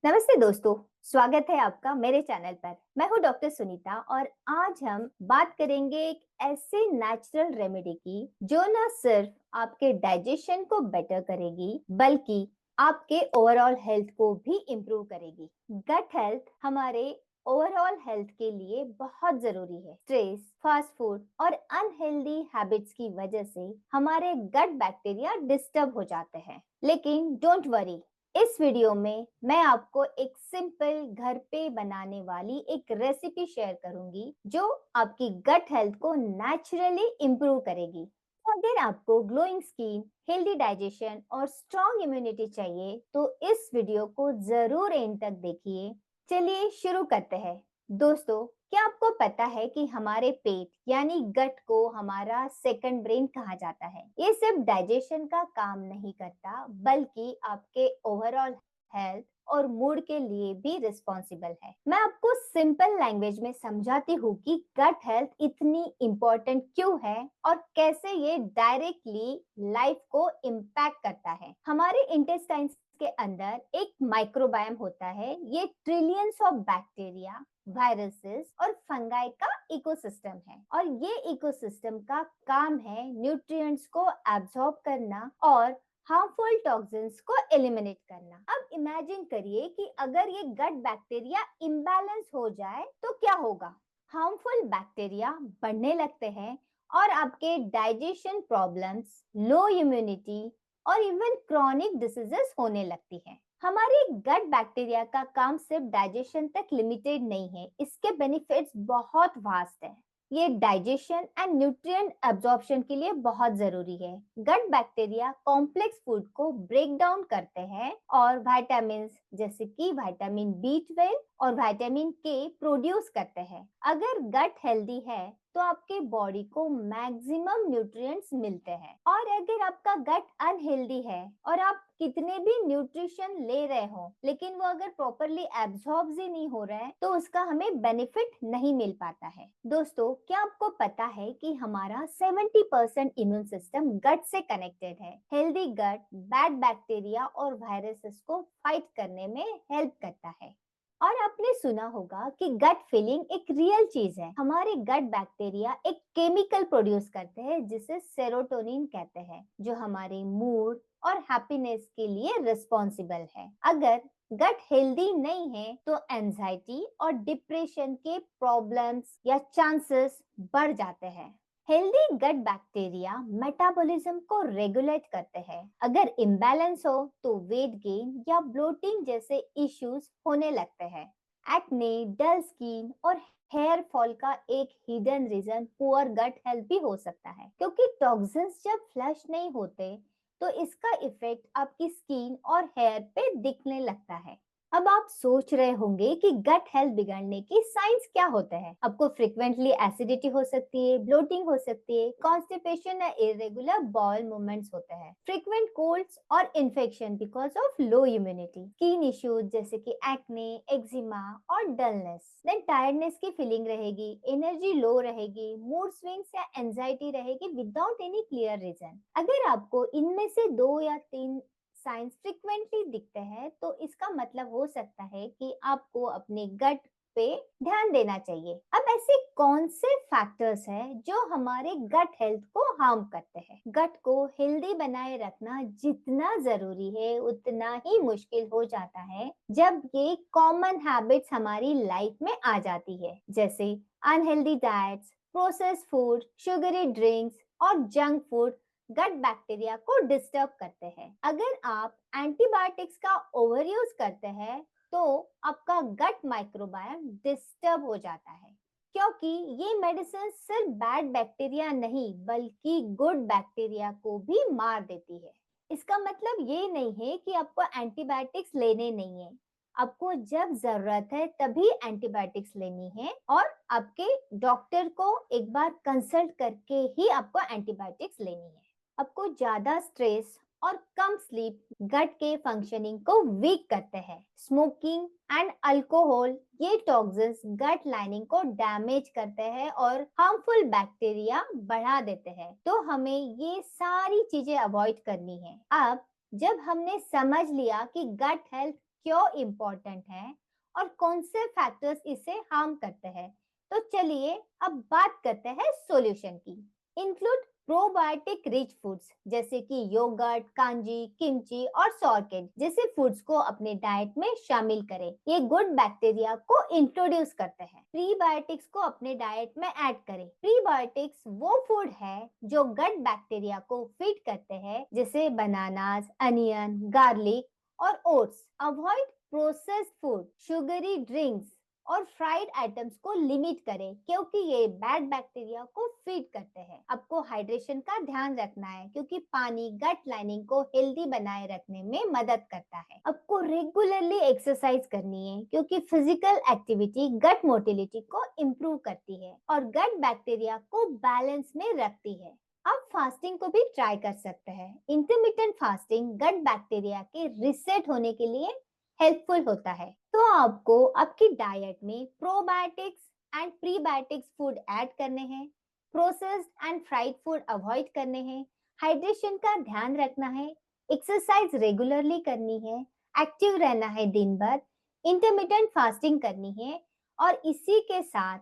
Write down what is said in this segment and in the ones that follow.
नमस्ते दोस्तों, स्वागत है आपका मेरे चैनल पर। मैं हूं डॉक्टर सुनीता और आज हम बात करेंगे एक ऐसे नेचुरल रेमेडी की जो ना सिर्फ आपके डाइजेशन को बेटर करेगी बल्कि आपके ओवरऑल हेल्थ को भी इम्प्रूव करेगी। गट हेल्थ हमारे ओवरऑल हेल्थ के लिए बहुत जरूरी है। स्ट्रेस, फास्ट फूड और अनहेल्दी हैबिट्स की वजह से हमारे गट बैक्टीरिया डिस्टर्ब हो जाते हैं। लेकिन डोंट वरी, इस वीडियो में मैं आपको एक सिंपल घर पे बनाने वाली एक रेसिपी शेयर करूंगी जो आपकी गट हेल्थ को नेचुरली इम्प्रूव करेगी। तो अगर आपको ग्लोइंग स्किन, हेल्दी डाइजेशन और स्ट्रॉन्ग इम्यूनिटी चाहिए तो इस वीडियो को जरूर एंड तक देखिए। चलिए शुरू करते हैं। दोस्तों, क्या आपको पता है कि हमारे पेट यानी गट को हमारा सेकंड ब्रेन कहा जाता है। ये सिर्फ डाइजेशन का काम नहीं करता बल्कि आपके ओवरऑल हेल्थ और मूड के लिए भी रिस्पॉन्सिबल है। मैं आपको सिंपल लैंग्वेज में समझाती हूँ कि गट हेल्थ इतनी इम्पोर्टेंट क्यों है और कैसे ये डायरेक्टली लाइफ को इम्पैक्ट करता है। हमारे इंटेस्टाइन्स के अंदर एक माइक्रोबायम होता है। ये ट्रिलियंस ऑफ बैक्टीरिया, वायरसेस और फंगाई का इकोसिस्टम है और ये इकोसिस्टम का काम है न्यूट्रिएंट्स को एब्जॉर्ब करना और हार्मफुल टॉक्सिन्स को एलिमिनेट करना। अब इमेजिन करिए कि अगर ये गट बैक्टीरिया इम्बैलेंस हो जाए तो क्या होगा। हार्मफुल बैक्टीरिया बढ़ने लगते हैं और आपके डाइजेशन प्रॉब्लम्स, लो इम्यूनिटी और इवन क्रॉनिक डिसीजेस होने लगती हैं। हमारे गट बैक्टीरिया का काम सिर्फ डाइजेशन तक लिमिटेड नहीं है, इसके बेनिफिट्स बहुत वास्ट है। ये डाइजेशन एंड न्यूट्रिएंट एब्जॉर्प्शन के लिए बहुत जरूरी है। गट बैक्टीरिया कॉम्प्लेक्स फूड को ब्रेक डाउन करते हैं और विटामिन जैसे कि विटामिन B12 और विटामिन K प्रोड्यूस करते हैं। अगर गट हेल्दी है तो आपके बॉडी को मैक्सिमम न्यूट्रिएंट्स मिलते हैं और अगर आपका गट अनहेल्दी है और आप कितने भी न्यूट्रिशन ले रहे हो लेकिन वो अगर प्रॉपरली एब्जॉर्ब ही नहीं हो रहा है तो उसका हमें बेनिफिट नहीं मिल पाता है। दोस्तों, क्या आपको पता है कि हमारा 70% इम्यून सिस्टम गट से कनेक्टेड है। हेल्दी गट बैड बैक्टीरिया और वायरसेस को फाइट करने में हेल्प करता है। और आपने सुना होगा कि गट फीलिंग एक रियल चीज है। हमारे गट बैक्टीरिया एक केमिकल प्रोड्यूस करते हैं जिसे सेरोटोनिन कहते हैं, जो हमारे मूड और हैप्पीनेस के लिए रिस्पॉन्सिबल है। अगर गट हेल्दी नहीं है तो एंजाइटी और डिप्रेशन के प्रॉब्लम्स या चांसेस बढ़ जाते हैं। हेल्दी गट बैक्टीरिया मेटाबॉलिज्म को रेगुलेट करते हैं। अगर इम्बैलेंस हो तो वेट गेन या ब्लोटिंग जैसे इश्यूज होने लगते हैं। एक्ने, डल स्किन और हेयर फॉल का एक hidden reason poor gut health भी हो सकता है, क्योंकि टॉक्सिन्स जब फ्लश नहीं होते तो इसका इफेक्ट आपकी स्किन और हेयर पे दिखने लगता है। अब आप सोच रहे होंगे कि गट हेल्थ बिगड़ने की साइंस क्या होते हैं। आपको फ्रिक्वेंटली एसिडिटी हो सकती है, ब्लोटिंग हो सकती है, कॉन्स्टिपेशन या इरेगुलर बाउल मूवमेंट्स होते हैं, फ्रिक्वेंट कोल्ड्स और infection because of low immunity, skin issues जैसे कि एक्ने, एक्जिमा और डलनेस, देन टायर्डनेस की फीलिंग रहेगी, एनर्जी लो रहेगी, मूड स्विंग्स या एंजाइटी रहेगी विदाउट एनी क्लियर रीजन। अगर आपको इनमें से 2 या 3 साइंस फ्रिक्वेंटली दिखते हैं तो इसका मतलब हो सकता है कि आपको अपने गट पे ध्यान देना चाहिए। अब ऐसे कौन से फैक्टर्स हैं जो हमारे गट हेल्थ को हार्म करते हैं। गट को हेल्दी बनाए रखना जितना जरूरी है उतना ही मुश्किल हो जाता है जब ये कॉमन हैबिट्स हमारी लाइफ में आ जाती है, जैसे unhealthy diets, processed food, sugary drinks और जंक फूड गट बैक्टीरिया को डिस्टर्ब करते हैं। अगर आप एंटीबायोटिक्स का ओवर यूज करते हैं तो आपका गट माइक्रोबायम डिस्टर्ब हो जाता है, क्योंकि ये मेडिसिन सिर्फ बैड बैक्टीरिया नहीं बल्कि गुड बैक्टीरिया को भी मार देती है। इसका मतलब ये नहीं है कि आपको एंटीबायोटिक्स लेने नहीं है। आपको जब जरूरत है तभी एंटीबायोटिक्स लेनी है और आपके डॉक्टर को एक बार कंसल्ट करके ही आपको एंटीबायोटिक्स लेनी है। आपको ज्यादा स्ट्रेस और कम स्लीप गट के फंक्शनिंग को वीक करते हैं। स्मोकिंग एंड अल्कोहल ये टॉक्सिन्स गट लाइनिंग को डैमेज करते हैं और हार्मफुल बैक्टीरिया बढ़ा देते हैं। तो हमें ये सारी चीजें अवॉइड करनी है। अब जब हमने समझ लिया कि गट हेल्थ क्यों इम्पोर्टेंट है और कौन से फैक्टर्स इसे हार्म करते हैं। तो चलिए अब बात करते हैं सॉल्यूशन की। इंक्लूड प्रोबायोटिक रिच फूड्स जैसे कि योगर्ट, कांजी, किमची और सॉर्केट जैसे फूड्स को अपने डाइट में शामिल करें। ये गुड बैक्टीरिया को इंट्रोड्यूस करते हैं। प्रीबायोटिक्स को अपने डाइट में ऐड करें। प्रीबायोटिक्स वो फूड है जो गट बैक्टीरिया को फीड करते हैं जैसे बनानास, अनियन, गार्लिक और oats. Avoid processed food, sugary drinks और फ्राइड आइटम्स को लिमिट करें क्योंकि ये बैड बैक्टीरिया को फीड करते हैं। आपको हाइड्रेशन का ध्यान रखना है क्योंकि पानी गट लाइनिंग को हेल्दी बनाए रखने में मदद करता है। आपको रेगुलरली एक्सरसाइज करनी है क्योंकि फिजिकल एक्टिविटी गट मोटिलिटी को इम्प्रूव करती है और गट बैक्टीरिया को बैलेंस में रखती है। आप फास्टिंग को भी ट्राई कर सकते हैं। इंटरमिटेंट फास्टिंग गट बैक्टीरिया के रिसेट होने के लिए हेल्पफुल होता है। तो आपको आपकी डाइट में probiotics and prebiotics food add करने हैं, processed and fried food avoid करने हैं, हाइड्रेशन का ध्यान रखना है, एक्सरसाइज रेगुलरली करनी है, एक्टिव रहना है दिन भर, इंटरमिटेंट फास्टिंग करनी है और इसी के साथ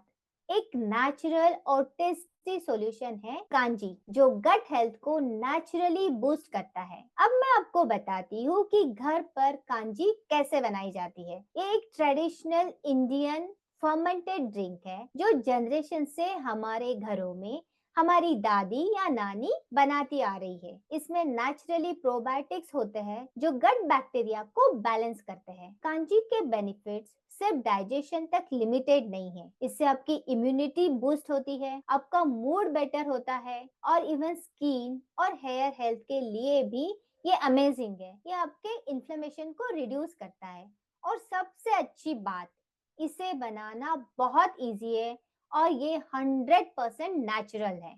एक नेचुरल और टेस्टी सॉल्यूशन है कांजी जो गट हेल्थ को नेचुरली बूस्ट करता है। अब मैं आपको बताती हूँ कि घर पर कांजी कैसे बनाई जाती है। ये एक ट्रेडिशनल इंडियन फर्मेंटेड ड्रिंक है जो जनरेशन से हमारे घरों में हमारी दादी या नानी बनाती आ रही है। इसमें नेचुरली प्रोबायोटिक्स होते हैं जो गट बैक्टीरिया को बैलेंस करते हैं। कांजी के बेनिफिट्स सिर्फ डाइजेशन तक लिमिटेड नहीं है। इससे आपकी इम्यूनिटी बूस्ट होती है, आपका मूड बेटर होता है और इवन स्किन और हेयर हेल्थ के लिए भी ये अमेजिंग है। ये आपके इन्फ्लेमेशन को रिड्यूस करता है और सबसे अच्छी बात, इसे बनाना बहुत इजी है और ये 100% नेचुरल है।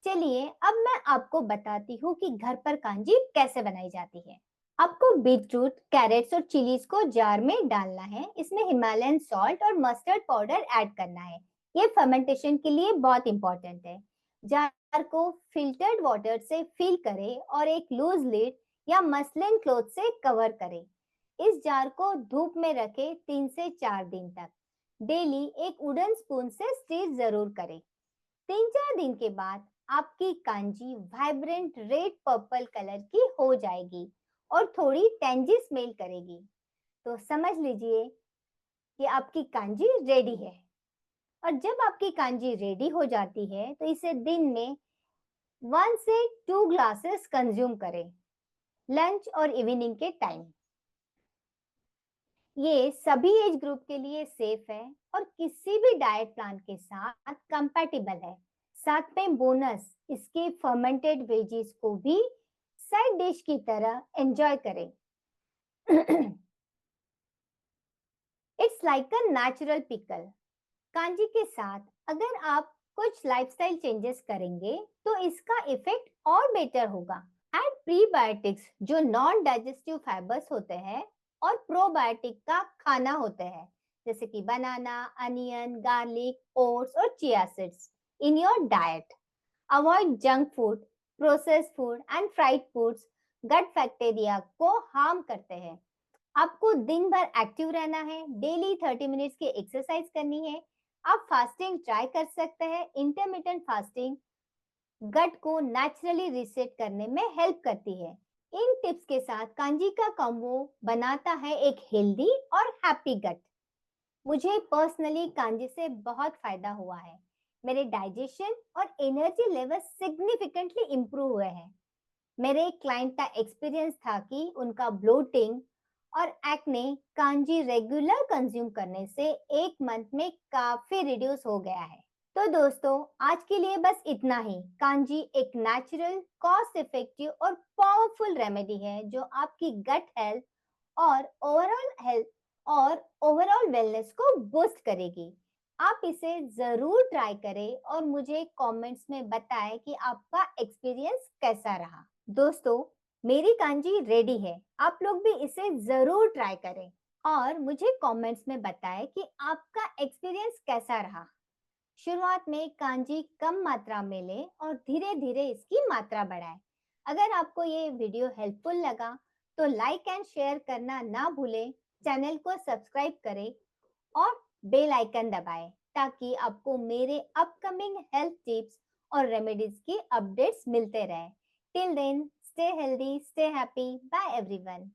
चलिए अब मैं आपको बताती हूँ कि घर पर कांजी कैसे बनाई जाती है। आपको बीटरूट, कैरेट्स और चिलीज को जार में डालना है। इसमें हिमालयन सॉल्ट और मस्टर्ड पाउडर ऐड करना है। ये फर्मेंटेशन के लिए बहुत इंपॉर्टेंट है। जार को फिल्टर्ड वाटर से फिल करें और एक लूज लिड या मसलिन क्लॉथ से कवर करें। इस जार को धूप में रखें 3 से 4 दिन तक। डेली एक वुडन स्पून से स्टीर जरूर करें। 3-4 दिन के बाद आपकी kanji vibrant red purple colour की हो जाएगी और थोड़ी टेंजी स्मेल करेगी। तो समझ लीजिए कि आपकी कांजी रेडी है। और जब आपकी कांजी रेडी हो जाती है तो इसे दिन में 1 से 2 ग्लासेस कंज्यूम करें, लंच और इवनिंग के टाइम। ये सभी एज ग्रुप के लिए सेफ है और किसी भी डाइट प्लान के साथ कंपैटिबल है। साथ में बोनस, इसके फर्मेंटेड वेजीज को भी साइड डिश की तरह एंजॉय करें। It's like a natural pickle. Kanji के साथ अगर आप कुछ लाइफस्टाइल चेंजेस करेंगे तो इसका इफेक्ट और बेटर होगा। एड प्रीबायोटिक्स जो नॉन डाइजेस्टिव फाइबर्स होते हैं और प्रोबायोटिक का खाना होते हैं जैसे कि बनाना, अनियन, गार्लिक, ओट्स और chia seeds in your diet. Avoid junk food, processed food and fried foods gut bacteria को हार्म करते हैं। आपको दिन भर एक्टिव रहना है, डेली 30 मिनट्स की एक्सरसाइज करनी है। आप फास्टिंग ट्राई कर सकते हैं। इंटरमिटेंट फास्टिंग गट को नेचुरली रीसेट करने में हेल्प करती है। इन टिप्स के साथ कांजी का कॉम्बो बनाता है एक हेल्दी और हैप्पी गट। मुझे पर्सनली कांजी से बहुत फायदा हुआ है। मेरे डाइजेशन और एनर्जी लेवल सिग्निफिकेंटली इंप्रूव हुए हैं। मेरे एक क्लाइंट का एक्सपीरियंस था कि उनका ब्लोटिंग और एक्ने कांजी रेगुलर कंज्यूम करने से 1 मंथ में काफी रिड्यूस हो गया है। तो दोस्तों आज के लिए बस इतना ही। कांजी एक नेचुरल, कॉस्ट इफेक्टिव और पावरफुल रेमेडी है जो आपकी गट हेल्थ और ओवरऑल वेलनेस को बूस्ट करेगी। आप इसे जरूर ट्राई करें और मुझे कमेंट्स में बताएं कि आपका एक्सपीरियंस कैसा रहा। दोस्तों मेरी कांजी रेडी है, आप लोग भी इसे जरूर ट्राई करें और मुझे कमेंट्स में बताएं कि आपका एक्सपीरियंस कैसा रहा। शुरुआत में कांजी कम मात्रा में लें और धीरे धीरे इसकी मात्रा बढ़ाएं। अगर आपको ये वीडियो हेल्पफुल लगा तो लाइक एंड शेयर करना ना भूलें, चैनल को सब्सक्राइब करें और बेल आइकन दबाएं ताकि आपको मेरे अपकमिंग हेल्थ टिप्स और रेमेडीज की अपडेट्स मिलते रहें। Till then, stay healthy, stay happy, bye everyone.